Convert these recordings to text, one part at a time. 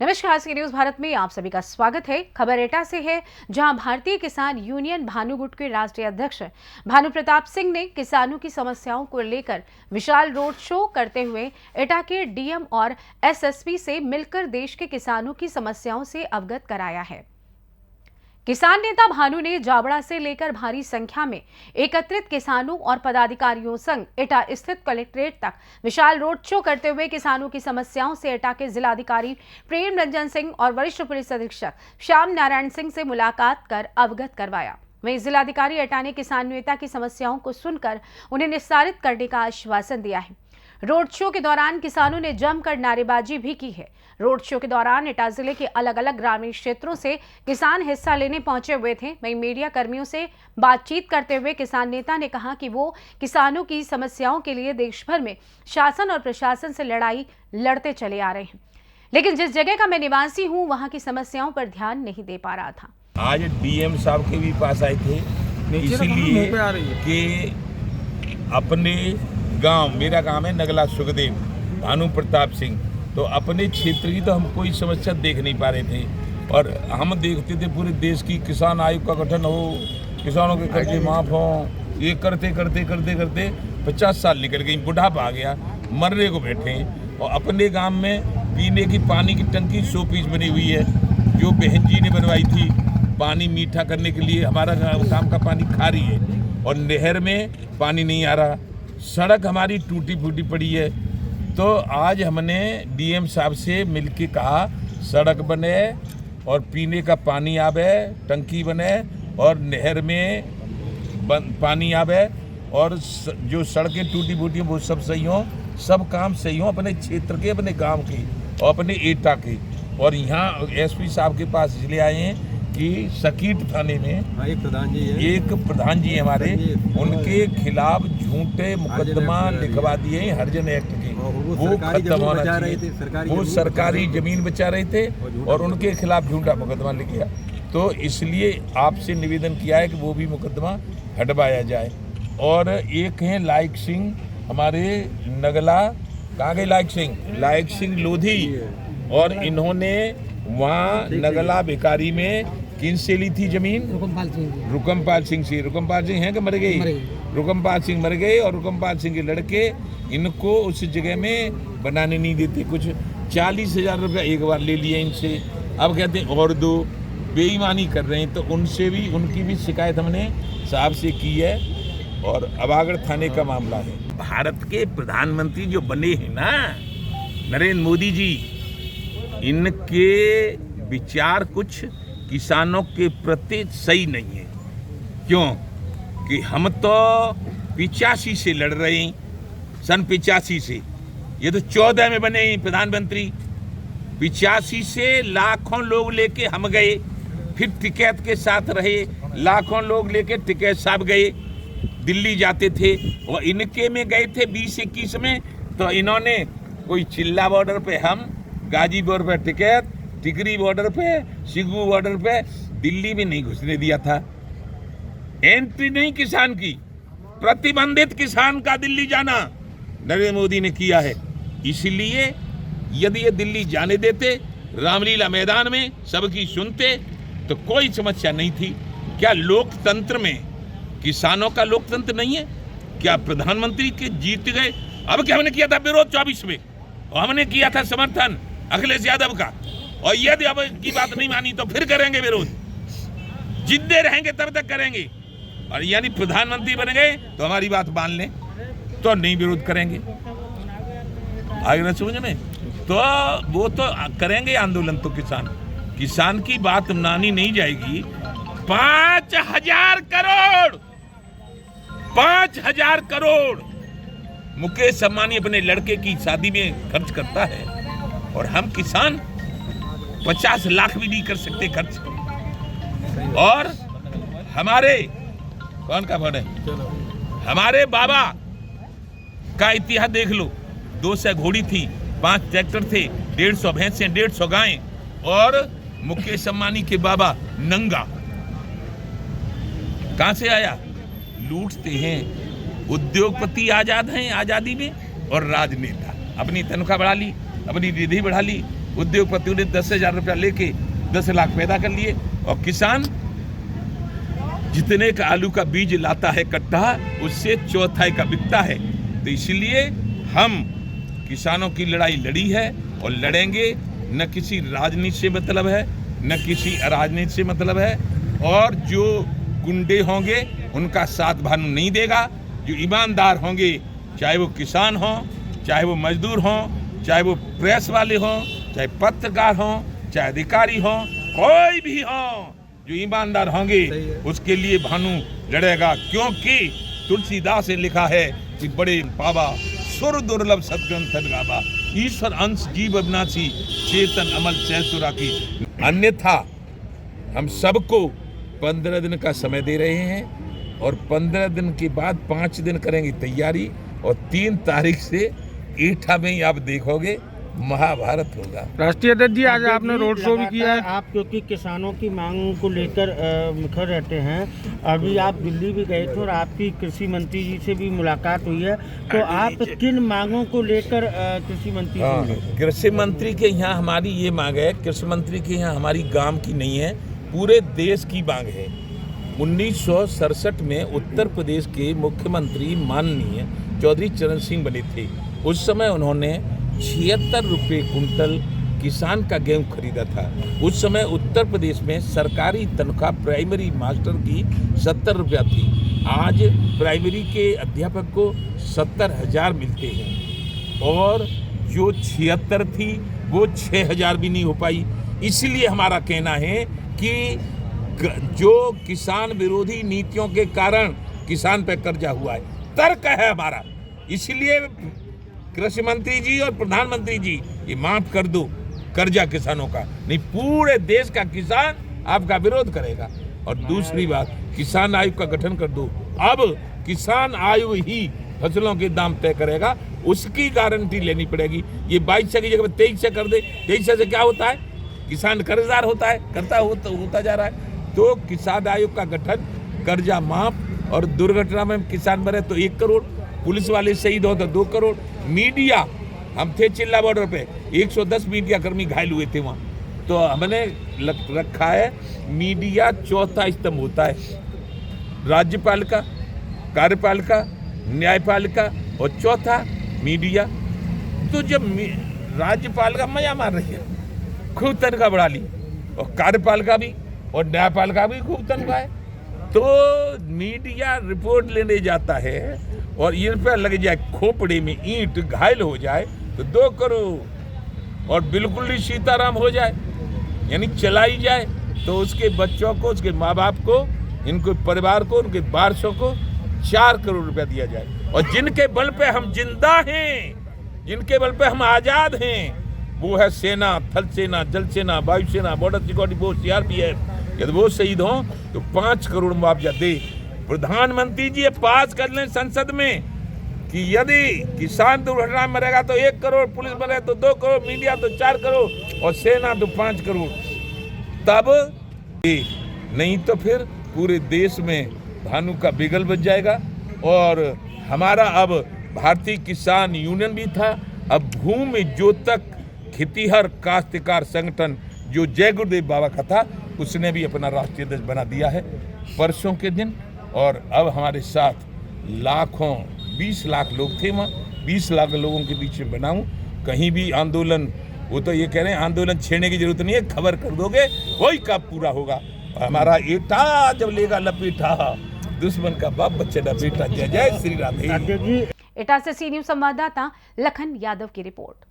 नमस्कार, सी न्यूज भारत में आप सभी का स्वागत है। खबर एटा से है, जहां भारतीय किसान यूनियन भानुगुट के राष्ट्रीय अध्यक्ष भानु प्रताप सिंह ने किसानों की समस्याओं को लेकर विशाल रोड शो करते हुए एटा के डीएम और एसएसपी से मिलकर देश के किसानों की समस्याओं से अवगत कराया है। किसान नेता भानु ने जावड़ा से लेकर भारी संख्या में एकत्रित किसानों और पदाधिकारियों संग एटा स्थित कलेक्ट्रेट तक विशाल रोड शो करते हुए किसानों की समस्याओं से एटा के जिलाधिकारी प्रेम रंजन सिंह और वरिष्ठ पुलिस अधीक्षक श्याम नारायण सिंह से मुलाकात कर अवगत करवाया। वहीं जिलाधिकारी एटा ने किसान नेता की समस्याओं को सुनकर उन्हें निस्तारित करने का आश्वासन दिया है। रोड शो के दौरान किसानों ने जमकर नारेबाजी भी की है। रोड शो के दौरान एटा जिले के अलग अलग ग्रामीण क्षेत्रों से किसान हिस्सा लेने पहुंचे हुए थे। वहीं मीडिया कर्मियों से बातचीत करते हुए किसान नेता ने कहा कि वो किसानों की समस्याओं के लिए देश भर में शासन और प्रशासन से लड़ाई लड़ते चले आ रहे हैं, लेकिन जिस जगह का मैं निवासी हूं वहां की समस्याओं पर ध्यान नहीं दे पा रहा था। आज डीएम साहब के भी पास आए थे, इसलिए कि अपने गांव, मेरा गांव है नगला सुखदेव, भानु प्रताप सिंह, तो अपने क्षेत्र की तो हम कोई समस्या देख नहीं पा रहे थे। और हम देखते थे पूरे देश की किसान आयोग का गठन हो, किसानों के कर्जे माफ हो, ये करते करते करते करते 50 साल निकल गई, बुढ़ापा आ गया, मरने को बैठे। और अपने गांव में पीने की पानी की टंकी 100 पीस बनी हुई है, जो बहन जी ने बनवाई थी पानी मीठा करने के लिए। हमारा गांव का पानी खारी है और नहर में पानी नहीं आ रहा, सड़क हमारी टूटी फूटी पड़ी है। तो आज हमने डीएम साहब से मिलके कहा सड़क बने और पीने का पानी आवे, टंकी बने और नहर में पानी आवे और जो सड़कें टूटी फूटी वो सब सही हो, सब काम सही हो अपने क्षेत्र के, अपने गांव के और अपने एटा के। और यहाँ एसपी साहब के पास इसलिए आए हैं कि सकीट थाने में एक प्रधान जी हमारे, उनके खिलाफ झूठे मुकदमा लिखवा दिए हरिजन एक्ट के, वो खत्म होना चाहिए। वो सरकारी जमीन बचा रहे थे और उनके खिलाफ झूठा मुकदमा लिख गया। तो इसलिए आपसे निवेदन किया है कि वो भी मुकदमा हटवाया जाए। और एक हैं लायक सिंह हमारे नगला, कहाँ गए लायक सिंह लोधी, और इन्होंने वहाँ नगला भिकारी में किनसे ली थी जमीन? रुकमपाल सिंह से। रुकमपाल सिंह हैं कि मर गए? रुकमपाल सिंह मर गए और रुकमपाल सिंह के लड़के इनको उस जगह में बनाने नहीं देते। कुछ 40,000 रुपया एक बार ले लिए इनसे, अब कहते हैं और दो, बेईमानी कर रहे हैं। तो उनसे भी, उनकी भी शिकायत हमने साहब से की है और अबागढ़ थाने का मामला है। भारत के प्रधानमंत्री जो बने हैं ना, नरेंद्र मोदी जी, इनके विचार कुछ किसानों के प्रति सही नहीं है। क्यों कि हम तो 85 से लड़ रहे हैं, सन 85 से, ये तो 14 में बने प्रधानमंत्री। 85 से लाखों लोग लेके हम गए, फिर टिकैत के साथ रहे, लाखों लोग लेके टिकैत साहब गए, दिल्ली जाते थे। और इनके में गए थे 20-21 में, तो इन्होंने कोई चिल्ला बॉर्डर पे हम, गाजी बॉर्डर पे टिकैत, टिकरी बॉर्डर पे, सिगू बॉर्डर पे, दिल्ली में नहीं घुसने दिया था। एंट्री नहीं किसान की, प्रतिबंधित किसान का दिल्ली जाना नरेंद्र मोदी ने किया है। इसलिए यदि ये दिल्ली जाने देते, रामलीला मैदान में सबकी सुनते, तो कोई समस्या नहीं थी। क्या लोकतंत्र में किसानों का लोकतंत्र नहीं है? क्या प्रधानमंत्री के जीत गए? अब क्या हमने किया था विरोध 24 में, और हमने किया था समर्थन अखिलेश यादव का, और यदि अब की बात नहीं मानी तो फिर करेंगे विरोध, जिद्दे रहेंगे तब तक करेंगे। और यानी प्रधानमंत्री बन गए तो हमारी बात मान लें तो नहीं विरोध करेंगे, आगे ना समझ में, तो वो तो करेंगे आंदोलन। तो किसान की बात मानी नहीं जाएगी। 5,000 करोड़ मुकेश अंबानी अपने लड़के की शादी में खर्च करता है, और हम किसान 50 लाख भी नहीं कर सकते खर्च। और हमारे कौन का फोन है, हमारे बाबा का इतिहास देख लो, 200 घोड़ी थी, 5 ट्रैक्टर थे, 150 भैंसें, 150 गायें, और मुकेश अंबानी के बाबा नंगा कहां से आया? लूटते हैं। उद्योगपति आजाद हैं आजादी में, और राजनेता अपनी तनख्वाह बढ़ा ली, अपनी निधि बढ़ा ली, उद्योगपतियों ने 10,000 रुपया लेके 10 लाख पैदा कर लिए, और किसान जितने का आलू का बीज लाता है कट्टा, उससे चौथाई का बिकता है। तो इसलिए हम किसानों की लड़ाई लड़ी है और लड़ेंगे। न किसी राजनीति से मतलब है, न किसी अराजनीति से मतलब है, और जो गुंडे होंगे उनका साथ भानु नहीं देगा। जो ईमानदार होंगे, चाहे वो किसान हों, चाहे वो मजदूर हों, चाहे वो प्रेस वाले हों, चाहे पत्रकार हों, चाहे अधिकारी हों, कोई भी हों, जो ईमानदार होंगे उसके लिए भानु लड़ेगा। क्योंकि तुलसीदास ने लिखा है कि बड़े पावा सुर दुर्लभ सदग्रंथ गावा, ईश्वर अंश जीव अविनाशी, चेतन अमल सहसुरा की। अन्यथा हम सबको 15 दिन का समय दे रहे हैं, और 15 दिन के बाद 5 दिन करेंगे तैयारी, और 3 तारीख से ईटा में ही आप देखोगे महाभारत होगा। राष्ट्रीय अध्यक्ष जी, आज आपने रोड शो भी किया है। आप क्योंकि किसानों की मांग को लेकर मुखर रहते हैं, अभी आप दिल्ली भी गए थे और आपकी कृषि मंत्री जी से भी मुलाकात हुई है, तो आप किन मांगों को लेकर कृषि मंत्री से मिले? कृषि मंत्री के यहाँ हमारी ये मांग है, कृषि मंत्री के यहाँ हमारी गांव की नहीं है, पूरे देश की मांग है। 1967 में उत्तर प्रदेश के मुख्यमंत्री माननीय चौधरी चरण सिंह बने थे। उस समय उन्होंने 76 रुपये कुंटल किसान का गेहूं खरीदा था। उस समय उत्तर प्रदेश में सरकारी तनख्वाह प्राइमरी मास्टर की 70 रुपया थी। आज प्राइमरी के अध्यापक को 70,000 मिलते हैं, और जो 76 थी वो 6,000 भी नहीं हो पाई। इसलिए हमारा कहना है कि जो किसान विरोधी नीतियों के कारण किसान पे कर्जा हुआ है, तर्क है हमारा। इसलिए कृषि मंत्री जी और प्रधानमंत्री जी, ये माफ कर दो कर्जा किसानों का, नहीं पूरे देश का किसान आपका विरोध करेगा। और दूसरी बात, किसान आयोग का गठन कर दो। अब किसान आयोग ही फसलों के दाम तय करेगा, उसकी गारंटी लेनी पड़ेगी। ये 2200 की जगह 2300 कर दे। 2300 से क्या होता है? किसान कर्जदार होता है, होता जा रहा है। तो किसान आयोग का गठन, कर्जा माफ, और दुर्घटना में किसान मरे तो 1 करोड़, पुलिस वाले शहीद हो तो 2 करोड़। मीडिया, हम थे चिल्ला बॉर्डर पे, 110 मीडिया कर्मी घायल हुए थे वहाँ, तो हमने रखा है मीडिया चौथा स्तंभ होता है, राज्यपालिका, कार्यपालिका, न्यायपालिका और चौथा मीडिया। तो जब राज्यपालिका मजा मार रही है, खूब तनख्वाह बढ़ा ली, और कार्यपालिका भी और न्यायपालिका भी खूब तनख्वाह है, तो मीडिया रिपोर्ट लेने जाता है और ये रुपया लग जाए खोपड़े में, ईंट घायल हो जाए तो 2 करोड़, और बिल्कुल ही सीताराम हो जाए यानी चलाई जाए तो उसके बच्चों को, उसके माँ बाप को, इनके परिवार को, उनके वारसों को 4 करोड़ रुपया दिया जाए। और जिनके बल पे हम जिंदा हैं, जिनके बल पे हम आज़ाद हैं, वो है सेना, थल सेना, जल सेना, वायु सेना, बॉर्डर सिक्योरिटी फोर्स, CRPF। यदि वो शहीद हों तो 5 करोड़ मुआवजा दे। प्रधानमंत्री जी पास कर लें संसद में कि यदि किसान दुर्घटना में मरेगा तो 1 करोड़, पुलिस मरे तो 2 करोड़, मीडिया तो 4 करोड़ और सेना तो 5 करोड़। तब नहीं तो फिर पूरे देश में भानु का बिगल बच जाएगा। और हमारा अब भारतीय किसान यूनियन भी था, अब भूमि ज्योतक खेतीहर काश्तकार संगठन जो जय गुरुदेव बाबा का था, उसने भी अपना राष्ट्रीय अध्यक्ष बना दिया है परसों के दिन। और अब हमारे साथ लाखों, 20 लाख लोग थे वहाँ, 20 लाख लोगों के बीच में बनाऊं कहीं भी आंदोलन। वो तो ये कह रहे हैं आंदोलन छेड़ने की जरूरत नहीं है, खबर कर दोगे वही कब पूरा होगा। हमारा एटा जब लेगा लपेटा, दुश्मन का बाप बच्चे न बेटा। जय जय श्री राधे। एटा से सी न्यूज संवाददाता लखन यादव की रिपोर्ट।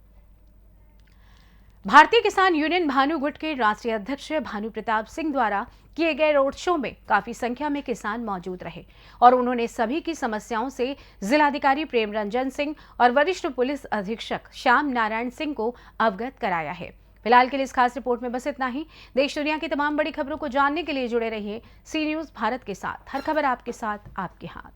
भारतीय किसान यूनियन भानु गुट के राष्ट्रीय अध्यक्ष भानु प्रताप सिंह द्वारा किए गए रोड शो में काफी संख्या में किसान मौजूद रहे और उन्होंने सभी की समस्याओं से जिलाधिकारी प्रेम रंजन सिंह और वरिष्ठ पुलिस अधीक्षक श्याम नारायण सिंह को अवगत कराया है। फिलहाल के लिए इस खास रिपोर्ट में बस इतना ही। देश दुनिया की तमाम बड़ी खबरों को जानने के लिए जुड़े रहिए सी न्यूज भारत के साथ। हर खबर आपके साथ, आपके हाथ।